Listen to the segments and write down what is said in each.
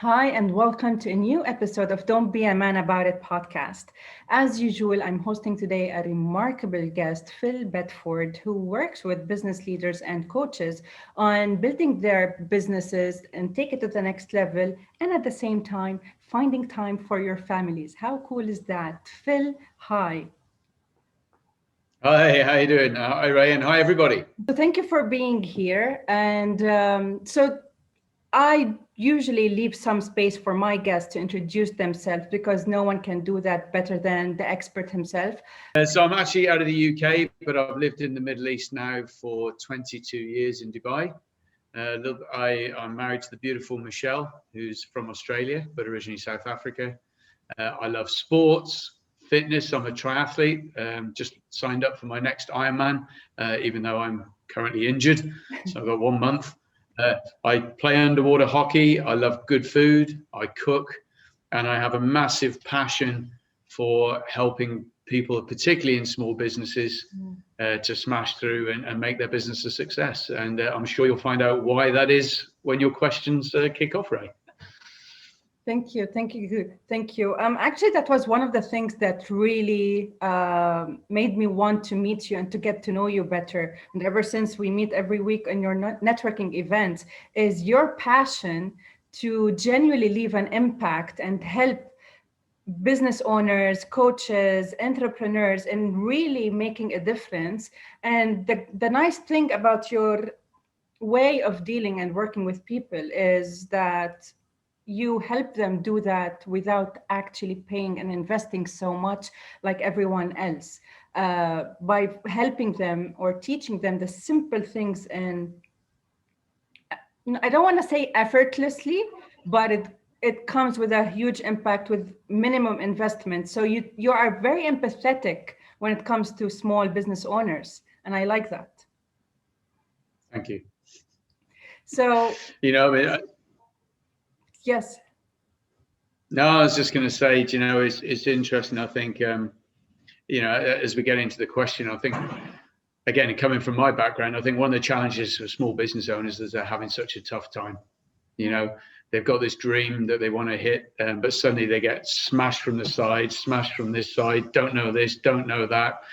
Hi, and welcome to a new episode of Don't Be a Man About It podcast. As usual, I'm hosting today a remarkable guest, Phil Bedford, who works with business leaders and coaches on building their businesses and take it to the next level, and at the same time, finding time for your families. How cool is that? Phil, hi. Hi, how you doing? Hi, Ray, and hi, everybody. So thank you for being here. And I usually leave some space for my guests to introduce themselves because no one can do that better than the expert himself. So I'm actually out of the UK, but I've lived in the Middle East now for 22 years in Dubai. I'm married to the beautiful Michelle, who's from Australia, but originally South Africa. I love sports, fitness. I'm a triathlete. Just signed up for my next Ironman, even though I'm currently injured. So I've got 1 month. I play underwater hockey. I love good food. I cook, and I have a massive passion for helping people, particularly in small businesses, to smash through and make their business a success. And I'm sure you'll find out why that is when your questions kick off, Ray. Thank you. Actually, that was one of the things that really made me want to meet you and to get to know you better. And ever since we meet every week on your networking events, is your passion to genuinely leave an impact and help business owners, coaches, entrepreneurs in really making a difference. And the nice thing about your way of dealing and working with people is that you help them do that without actually paying and investing so much like everyone else, by helping them or teaching them the simple things. And I don't want to say effortlessly, but it comes with a huge impact with minimum investment. So you are very empathetic when it comes to small business owners, and I like that. Thank you. So yes. No, I was just going to say, it's interesting. I think, as we get into the question, I think, again, coming from my background, I think one of the challenges for small business owners is they're having such a tough time. They've got this dream that they want to hit, but suddenly they get smashed from the side, smashed from this side, don't know this, don't know that.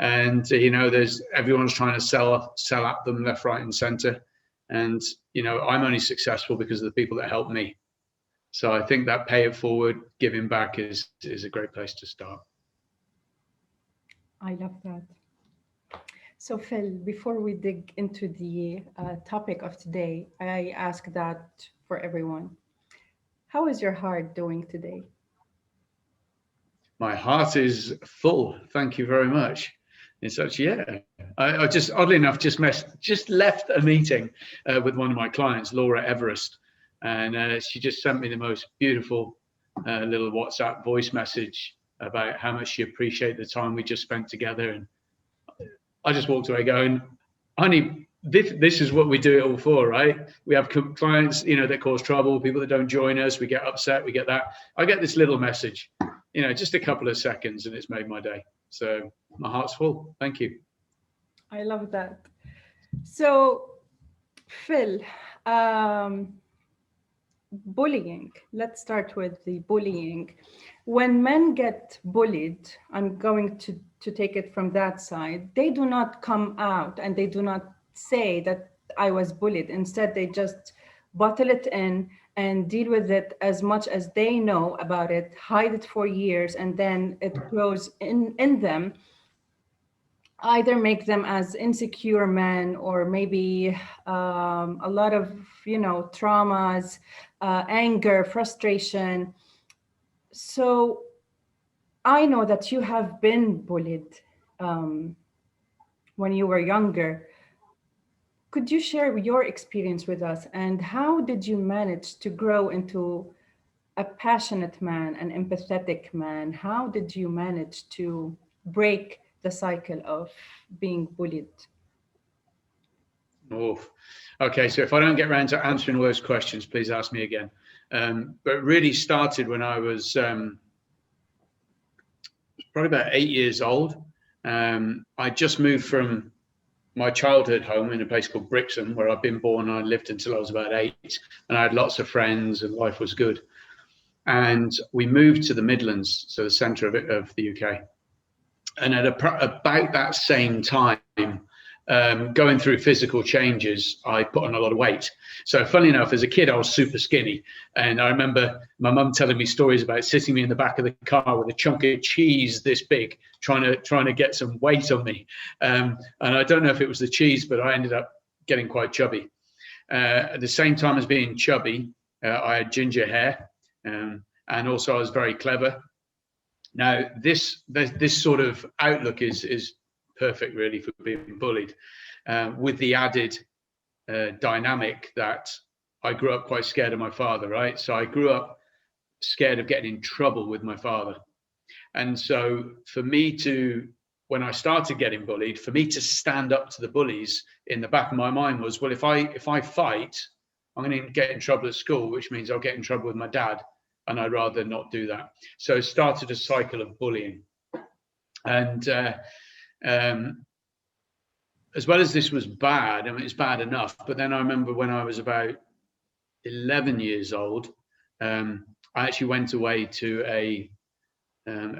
And, everyone's trying to sell at them left, right, and center. And, I'm only successful because of the people that help me. So I think that pay it forward, giving back is a great place to start. I love that. So Phil, before we dig into the topic of today, I ask that for everyone. How is your heart doing today? My heart is full. Thank you very much. It's actually, I just, oddly enough, just left a meeting with one of my clients, Laura Everest. And she just sent me the most beautiful little WhatsApp voice message about how much she appreciated the time we just spent together. And I just walked away going, honey, this is what we do it all for, right? We have clients, that cause trouble, people that don't join us, we get upset, we get that. I get this little message, just a couple of seconds, and it's made my day. So my heart's full. Thank you. I love that. So Phil, bullying. Let's start with the bullying. When men get bullied, I'm going to take it from that side. They do not come out and they do not say that I was bullied. Instead, they just bottle it in and deal with it as much as they know about it, hide it for years, and then it grows in them. Either make them as insecure men, or maybe a lot of traumas, anger, frustration. So I know that you have been bullied when you were younger. Could you share your experience with us, and how did you manage to grow into a passionate man, an empathetic man? How did you manage to break the cycle of being bullied? Oh, okay. So if I don't get around to answering all those questions, please ask me again. But it really started when I was probably about 8 years old. I just moved from my childhood home in a place called Brixham, where I've been born, and I lived until I was about 8, and I had lots of friends and life was good. And we moved to the Midlands, so the centre of the UK. And at about that same time, going through physical changes, I put on a lot of weight. So funny enough, as a kid, I was super skinny. And I remember my mum telling me stories about sitting me in the back of the car with a chunk of cheese this big, trying to get some weight on me. And I don't know if it was the cheese, but I ended up getting quite chubby. At the same time as being chubby, I had ginger hair, and also I was very clever. Now, this sort of outlook is perfect, really, for being bullied, with the added dynamic that I grew up quite scared of my father, right? So I grew up scared of getting in trouble with my father. And so for me to, when I started getting bullied, for me to stand up to the bullies, in the back of my mind was, well, if I fight, I'm going to get in trouble at school, which means I'll get in trouble with my dad, and I'd rather not do that. So it started a cycle of bullying. And as well as this was bad, I mean, it's bad enough, but then I remember when I was about 11 years old, I actually went away to a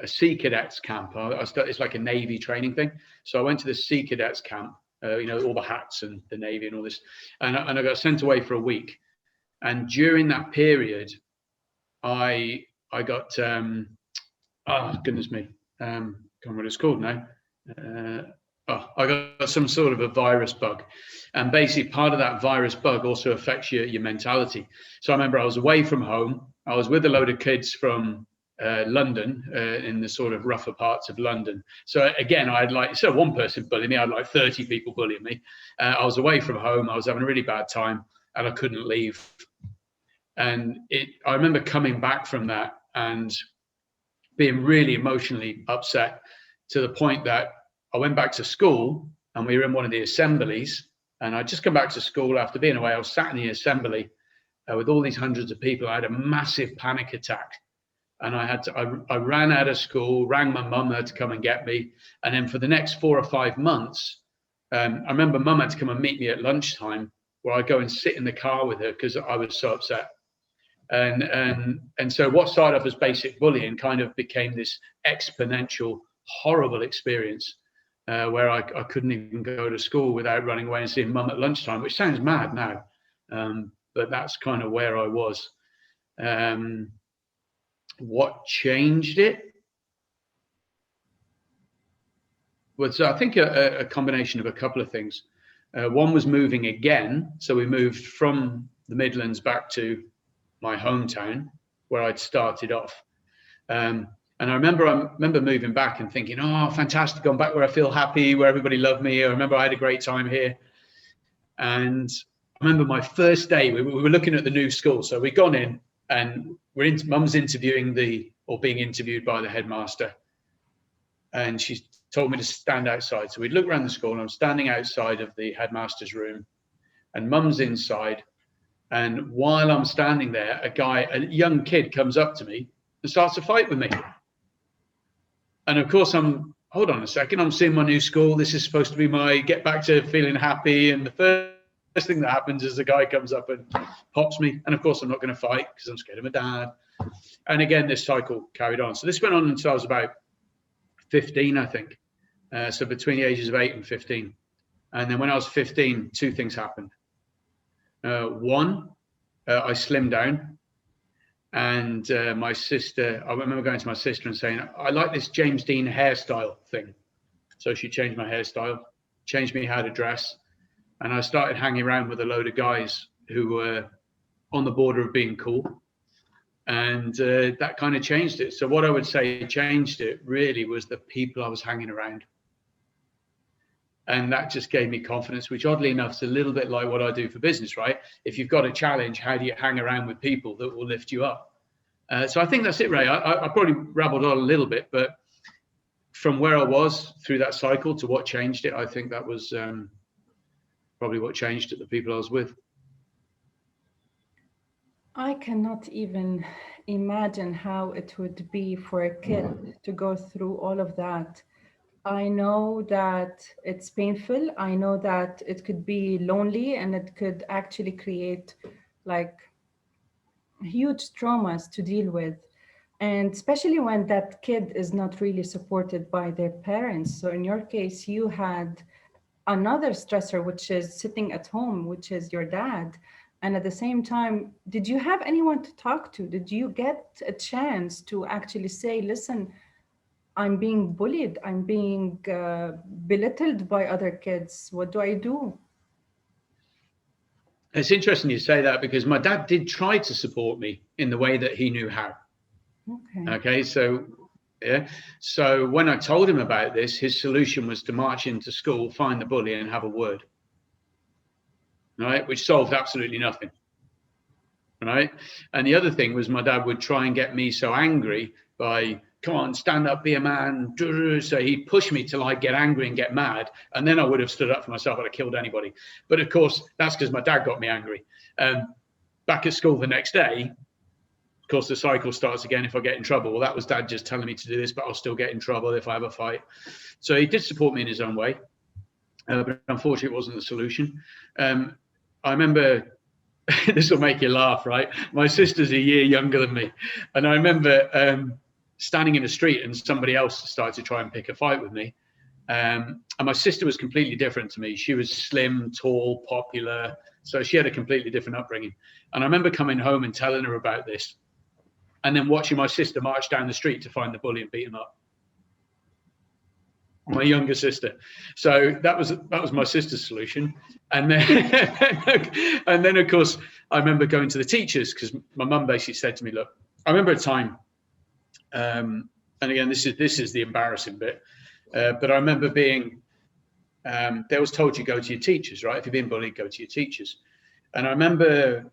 Sea Cadets camp. It's like a Navy training thing. So I went to the Sea Cadets camp, you know, all the hats and the Navy and all this. And I got sent away for a week. And during that period, I got, oh, goodness me, I can't remember what it's called now. I got some sort of a virus bug. And basically part of that virus bug also affects your mentality. So I remember I was away from home. I was with a load of kids from London, in the sort of rougher parts of London. So again, I had instead of one person bullying me, I had 30 people bullying me. I was away from home. I was having a really bad time and I couldn't leave. And I remember coming back from that and being really emotionally upset, to the point that I went back to school and we were in one of the assemblies, and I'd just come back to school after being away. I was sat in the assembly with all these hundreds of people. I had a massive panic attack, and I ran out of school, rang my mum, had to come and get me. And then for the next 4 or 5 months, I remember mum had to come and meet me at lunchtime, where I'd go and sit in the car with her because I was so upset. And so what started off as basic bullying kind of became this exponential, horrible experience, where I couldn't even go to school without running away and seeing mum at lunchtime, which sounds mad now, but that's kind of where I was. What changed it was, I think, a combination of a couple of things. One was moving again. So we moved from the Midlands back to my hometown, where I'd started off. And I remember moving back and thinking, oh, fantastic, I'm back where I feel happy, where everybody loved me. I remember I had a great time here. And I remember my first day, we were looking at the new school. So we'd gone in and mum's being interviewed by the headmaster. And she told me to stand outside. So we'd look around the school, and I'm standing outside of the headmaster's room, and mum's inside. And while I'm standing there, a young kid comes up to me and starts to fight with me. And of course, hold on a second, I'm seeing my new school. This is supposed to be my get back to feeling happy. And the first thing that happens is the guy comes up and pops me. And of course, I'm not going to fight because I'm scared of my dad. And again, this cycle carried on. So this went on until I was about 15, I think. So between the ages of 8 and 15. And then when I was 15, 2 things happened. One, I slimmed down, and my sister, I remember going to my sister and saying, I like this James Dean hairstyle thing. So she changed my hairstyle, changed me how to dress, and I started hanging around with a load of guys who were on the border of being cool. And that kind of changed it. So what I would say changed it really was the people I was hanging around. And that just gave me confidence, which oddly enough is a little bit like what I do for business, right? If you've got a challenge, how do you hang around with people that will lift you up? So I think that's it, Ray. I probably rabbled on a little bit, but from where I was through that cycle to what changed it, I think that was probably what changed it, the people I was with. I cannot even imagine how it would be for a kid to go through all of that. I know that it's painful. I know that it could be lonely and it could actually create like huge traumas to deal with. And especially when that kid is not really supported by their parents. So in your case, you had another stressor, which is sitting at home, which is your dad. And at the same time, did you have anyone to talk to? Did you get a chance to actually say, listen, I'm being bullied, I'm being belittled by other kids. What do I do? It's interesting you say that because my dad did try to support me in the way that he knew how. Okay. Okay, so yeah, so when I told him about this, his solution was to march into school, find the bully, and have a word, right? Which solved absolutely nothing, right? And the other thing was my dad would try and get me so angry by, come on, stand up, be a man. So he'd push me till I'd get angry and get mad, and then I would have stood up for myself. I'd have killed anybody. But of course, that's because my dad got me angry. Back at school the next day, of course, the cycle starts again if I get in trouble. Well, that was dad just telling me to do this, but I'll still get in trouble if I have a fight. So he did support me in his own way, but unfortunately, it wasn't the solution. I remember, this will make you laugh, right? My sister's a year younger than me. And I remember standing in the street and somebody else started to try and pick a fight with me. And my sister was completely different to me. She was slim, tall, popular. So she had a completely different upbringing. And I remember coming home and telling her about this, and then watching my sister march down the street to find the bully and beat him up. My younger sister. So that was my sister's solution. And then and then of course I remember going to the teachers because my mum basically said to me, look, I remember a time, and again this is the embarrassing bit, but I remember being they always told you go to your teachers, right? If you're being bullied, go to your teachers. And I remember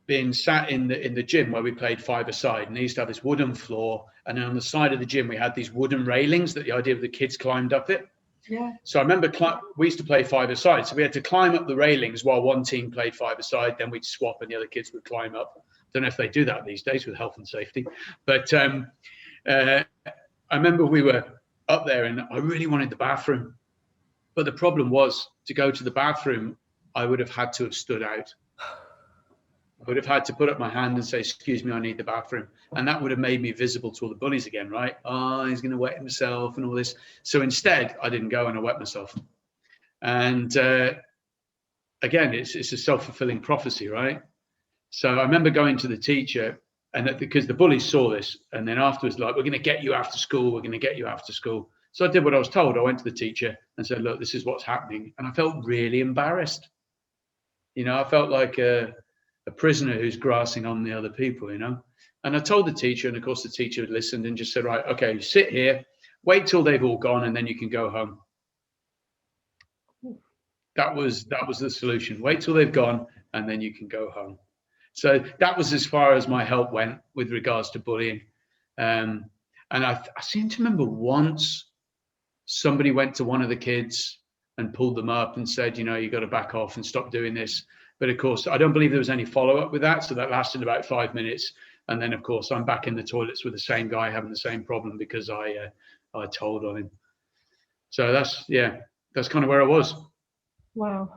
being sat in the gym where we played five-a-side, and they used to have this wooden floor, and then on the side of the gym we had these wooden railings that the idea of the kids climbed up it. Yeah. So I remember we used to play five-a-side, so we had to climb up the railings while one team played five-a-side, then we'd swap and the other kids would climb up. Don't know if they do that these days with health and safety, but I remember we were up there and I really wanted the bathroom, but the problem was to go to the bathroom I would have had to have stood out. I would have had to put up my hand and say, excuse me, I need the bathroom. And that would have made me visible to all the bullies again, right? Oh, he's going to wet himself and all this. So instead, I didn't go and I wet myself. And again, it's a self-fulfilling prophecy, right? So I remember going to the teacher, and because the bullies saw this, and then afterwards, like, we're going to get you after school. We're going to get you after school. So I did what I was told. I went to the teacher and said, look, this is what's happening. And I felt really embarrassed. You know, I felt like a prisoner who's grassing on the other people, you know. And I told the teacher, and of course the teacher listened and just said, right, okay, sit here, wait till they've all gone, and then you can go home. That was the solution. Wait till they've gone, and then you can go home. So that was as far as my help went with regards to bullying. And I seem to remember once somebody went to one of the kids and pulled them up and said, you know, you got to back off and stop doing this. But of course, I don't believe there was any follow-up with that. So that lasted about 5 minutes. And then, of course, I'm back in the toilets with the same guy having the same problem because I told on him. So that's kind of where I was. Wow.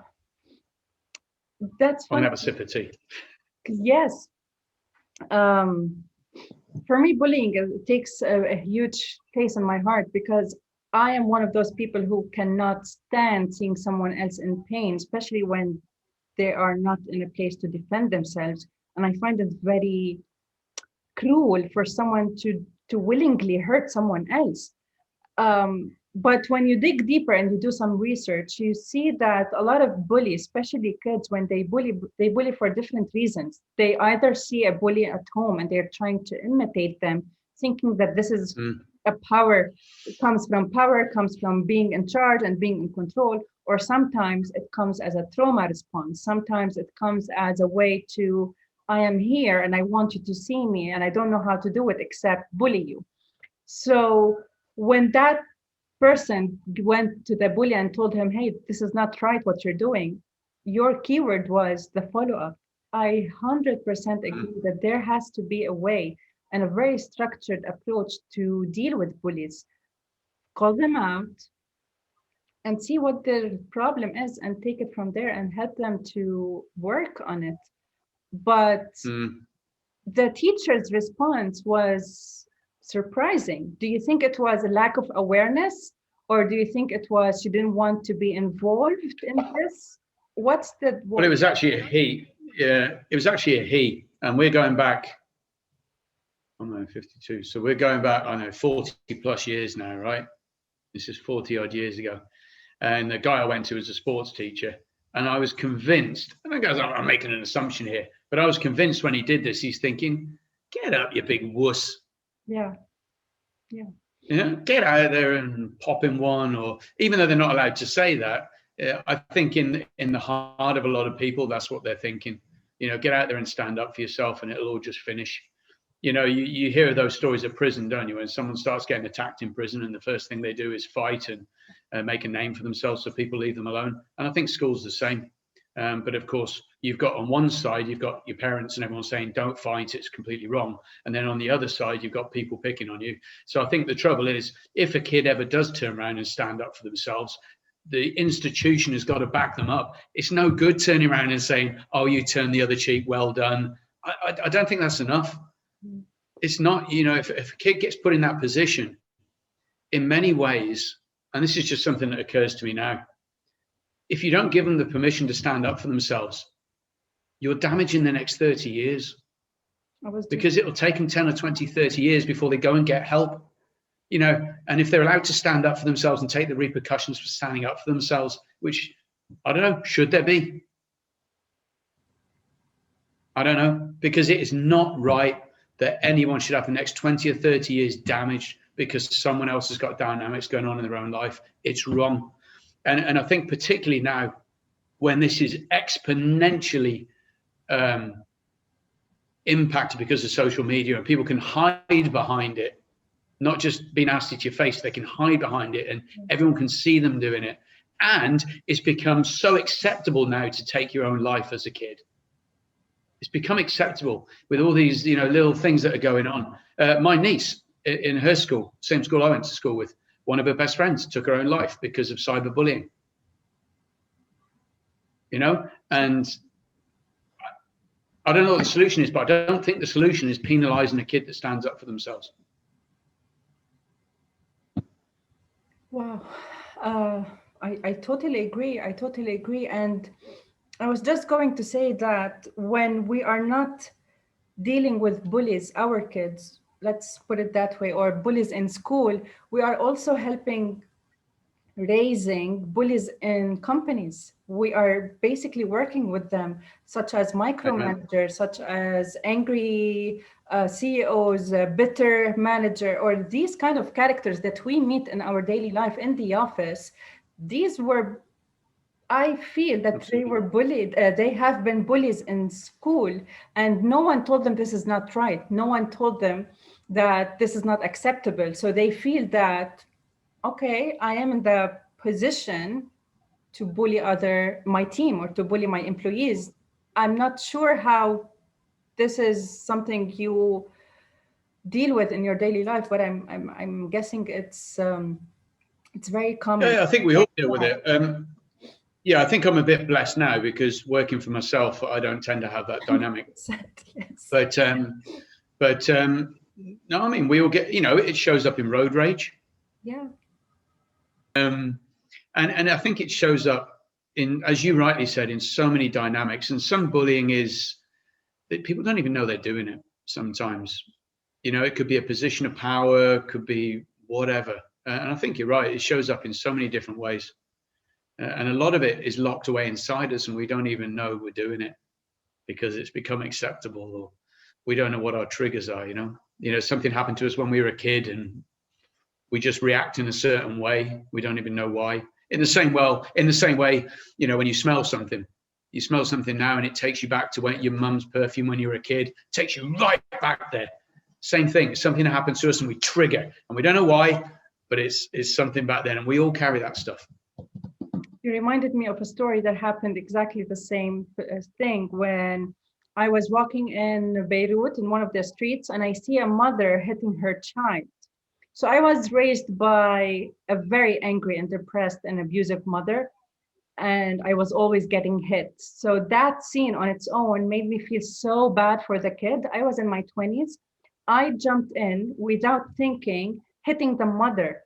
That's I'll funny. have a sip of tea. Yes. For me, bullying it takes a huge place in my heart because I am one of those people who cannot stand seeing someone else in pain, especially when they are not in a place to defend themselves. And I find it very cruel for someone to willingly hurt someone else. But when you dig deeper and you do some research, you see that a lot of bullies, especially kids, when they bully for different reasons. They either see a bully at home and they're trying to imitate them, thinking that this is a power, comes from being in charge and being in control. Or sometimes it comes as a trauma response. Sometimes it comes as a way to, I am here and I want you to see me and I don't know how to do it except bully you. So when that person went to the bully and told him, hey, this is not right what you're doing, your keyword was the follow-up. I 100% agree that there has to be a way and a very structured approach to deal with bullies. call them out, and see what their problem is and take it from there and help them to work on it. But the teacher's response was surprising. Do you think it was a lack of awareness, or do you think it was she didn't want to be involved in this? What's the... Well, it was actually a he. Yeah, it was actually a he. And we're going back, I'm 52. So we're going back, 40 plus years now, right? This is 40 odd years ago. And the guy I went to was a sports teacher. And I was convinced, and I guess I'm making an assumption here, but I was convinced when he did this, he's thinking, get up, you big wuss. Yeah. Yeah. Get out there and pop in one, or even though they're not allowed to say that, I think in the heart of a lot of people, that's what they're thinking. Get out there and stand up for yourself and it'll all just finish. You hear those stories at prison, don't you? When someone starts getting attacked in prison and the first thing they do is fight and make a name for themselves so people leave them alone. And I think school's the same. But of course, you've got on one side, you've got your parents and everyone saying, don't fight, it's completely wrong. And then on the other side, you've got people picking on you. So I think the trouble is, if a kid ever does turn around and stand up for themselves, the institution has got to back them up. It's no good turning around and saying, oh, you turned the other cheek, well done. I don't think that's enough. It's not, if a kid gets put in that position, in many ways, and this is just something that occurs to me now, if you don't give them the permission to stand up for themselves, you're damaging the next 30 years. Because it'll take them 10 or 20, 30 years before they go and get help. And if they're allowed to stand up for themselves and take the repercussions for standing up for themselves, which, I don't know, should there be? I don't know, because it is not right that anyone should have the next 20 or 30 years damaged because someone else has got dynamics going on in their own life. It's wrong. And I think particularly now, when this is exponentially impacted because of social media and people can hide behind it, not just be nasty to your face, they can hide behind it and everyone can see them doing it. And it's become so acceptable now to take your own life as a kid. It's become acceptable with all these, little things that are going on. My niece in her school, same school I went to school with, one of her best friends took her own life because of cyberbullying. And I don't know what the solution is, but I don't think the solution is penalizing a kid that stands up for themselves. Wow. I totally agree. I totally agree. And I was just going to say that when we are not dealing with bullies, our kids, let's put it that way, or bullies in school, we are also helping raising bullies in companies. We are basically working with them, such as micromanagers, such as angry CEOs, bitter manager, or these kind of characters that we meet in our daily life in the office. These were, I feel that they were bullied. They have been bullies in school, and no one told them this is not right. No one told them that this is not acceptable. So they feel that, okay, I am in the position to bully my team or to bully my employees. I'm not sure how this is something you deal with in your daily life, but I'm guessing it's very common. Yeah, I think we all deal with it. Yeah, I think I'm a bit blessed now because working for myself, I don't tend to have that dynamic. Yes. But no, I mean, we all get, it shows up in road rage. Yeah. And I think it shows up in, as you rightly said, in so many dynamics. And some bullying is that people don't even know they're doing it sometimes. It could be a position of power, could be whatever. And I think you're right. It shows up in so many different ways. And a lot of it is locked away inside us and we don't even know we're doing it because it's become acceptable, or we don't know what our triggers are, something happened to us when we were a kid and we just react in a certain way. We don't even know why. In the same way, when you smell something now and it takes you back to your mum's perfume when you were a kid, it takes you right back there. Same thing, something that happens to us and we trigger and we don't know why, but it's something back then and we all carry that stuff. You reminded me of a story that happened exactly the same thing when I was walking in Beirut in one of the streets and I see a mother hitting her child. So I was raised by a very angry and depressed and abusive mother, and I was always getting hit. So that scene on its own made me feel so bad for the kid. I was in my 20s. I jumped in without thinking, hitting the mother.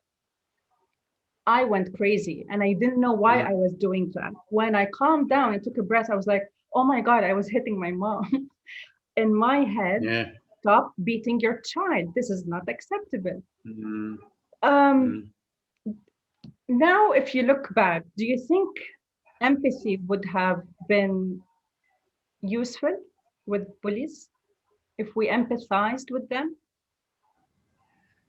I went crazy and I didn't know why I was doing that. When I calmed down and took a breath, I was like, oh my God, I was hitting my mom. In my head, Yeah. stop beating your child. This is not acceptable. Mm. Um, Now, if you look back, do you think empathy would have been useful with bullies if we empathized with them?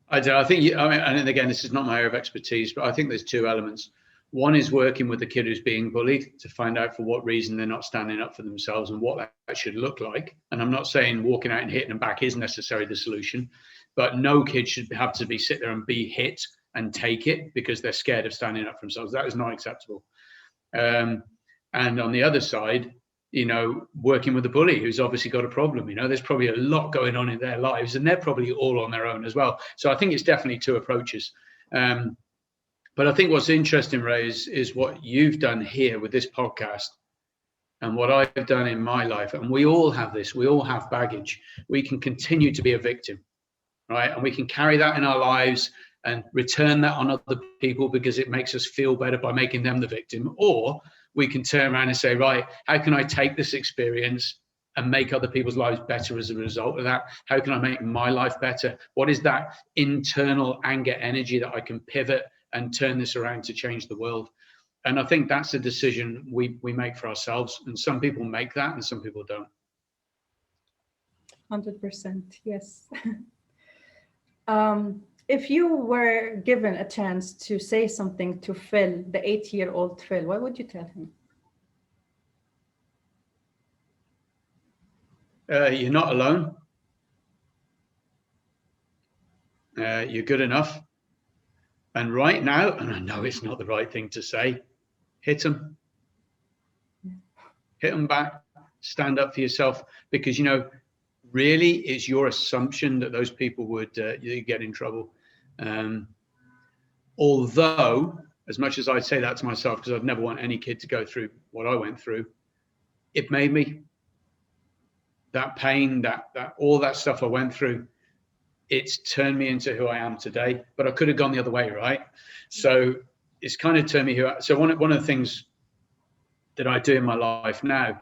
I don't know. I think, I mean, and again, this is not my area of expertise, but I think there's two elements. One is working with the kid who's being bullied to find out for what reason they're not standing up for themselves and what that should look like. And I'm not saying walking out and hitting them back is necessarily the solution, but no kid should have to be sit there and be hit and take it because they're scared of standing up for themselves. That is not acceptable. And on the other side, working with a bully who's obviously got a problem, there's probably a lot going on in their lives and they're probably all on their own as well. So I think it's definitely two approaches. But I think what's interesting, Ray, is what you've done here with this podcast and what I've done in my life. And we all have this, we all have baggage. We can continue to be a victim, right? And we can carry that in our lives and return that on other people because it makes us feel better by making them the victim. Or we can turn around and say, right, how can I take this experience and make other people's lives better as a result of that? How can I make my life better? What is that internal anger energy that I can pivot and turn this around to change the world? And I think that's a decision we make for ourselves. And some people make that and some people don't. 100%, yes. If you were given a chance to say something to Phil, the 8-year-old Phil, what would you tell him? You're not alone. You're good enough. And right now, and I know it's not the right thing to say, hit them. Hit them back. Stand up for yourself. Because, really it's your assumption that those people would get in trouble. Although, as much as I'd say that to myself, because I'd never want any kid to go through what I went through, it made me. That pain, that all that stuff I went through, it's turned me into who I am today. But I could have gone the other way, right? So it's kind of turned me so one of the things that I do in my life now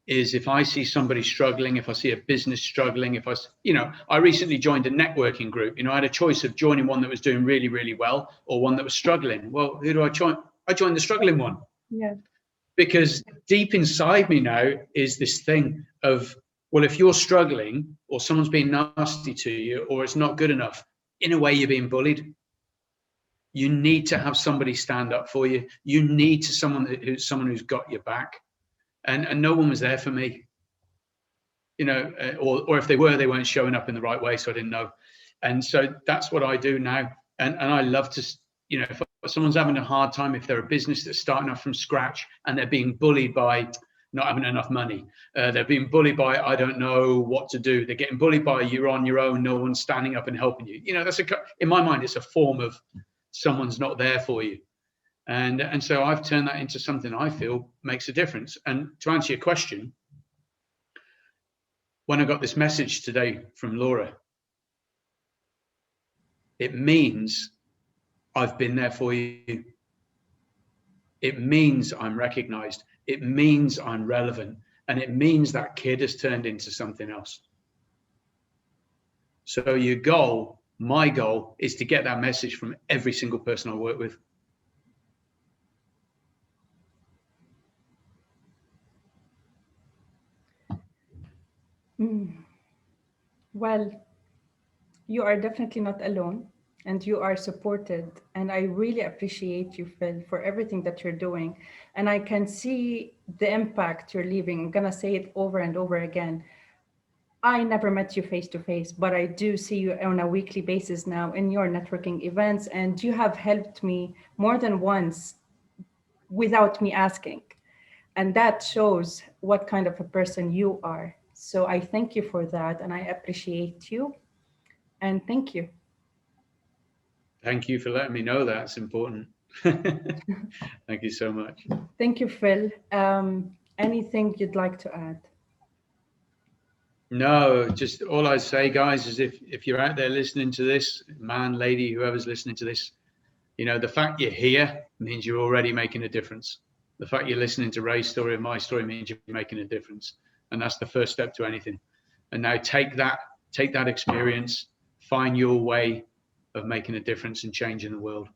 is if I see somebody struggling, if I see a business struggling, if I recently joined a networking group. I had a choice of joining one that was doing really, really well or one that was struggling. Well, who do I join? I joined the struggling one. Yeah. Because deep inside me now is this thing of, well, if you're struggling or someone's being nasty to you or it's not good enough, in a way you're being bullied. You need to have somebody stand up for you. You need someone who's got your back. And no one was there for me, or if they were, they weren't showing up in the right way, so I didn't know. And so that's what I do now. And I love to, if someone's having a hard time, if they're a business that's starting off from scratch and they're being bullied by not having enough money, they're being bullied by, I don't know what to do. They're getting bullied by, you're on your own, no one's standing up and helping you. That's in my mind, it's a form of someone's not there for you. And so I've turned that into something I feel makes a difference. And to answer your question, when I got this message today from Laura, it means I've been there for you. It means I'm recognized. It means I'm relevant. And it means that kid has turned into something else. So my goal is to get that message from every single person I work with. Well, you are definitely not alone and you are supported. And I really appreciate you, Phil, for everything that you're doing. And I can see the impact you're leaving. I'm going to say it over and over again. I never met you face to face, but I do see you on a weekly basis now in your networking events. And you have helped me more than once without me asking. And that shows what kind of a person you are. So I thank you for that. And I appreciate you. And thank you. Thank you for letting me know that. It's important. Thank you so much. Thank you, Phil. Anything you'd like to add? No, just all I say, guys, is if you're out there listening to this, man, lady, whoever's listening to this, you know, the fact you're here means you're already making a difference. The fact you're listening to Ray's story and my story means you're making a difference. And that's the first step to anything. And now take that experience, find your way of making a difference and changing the world.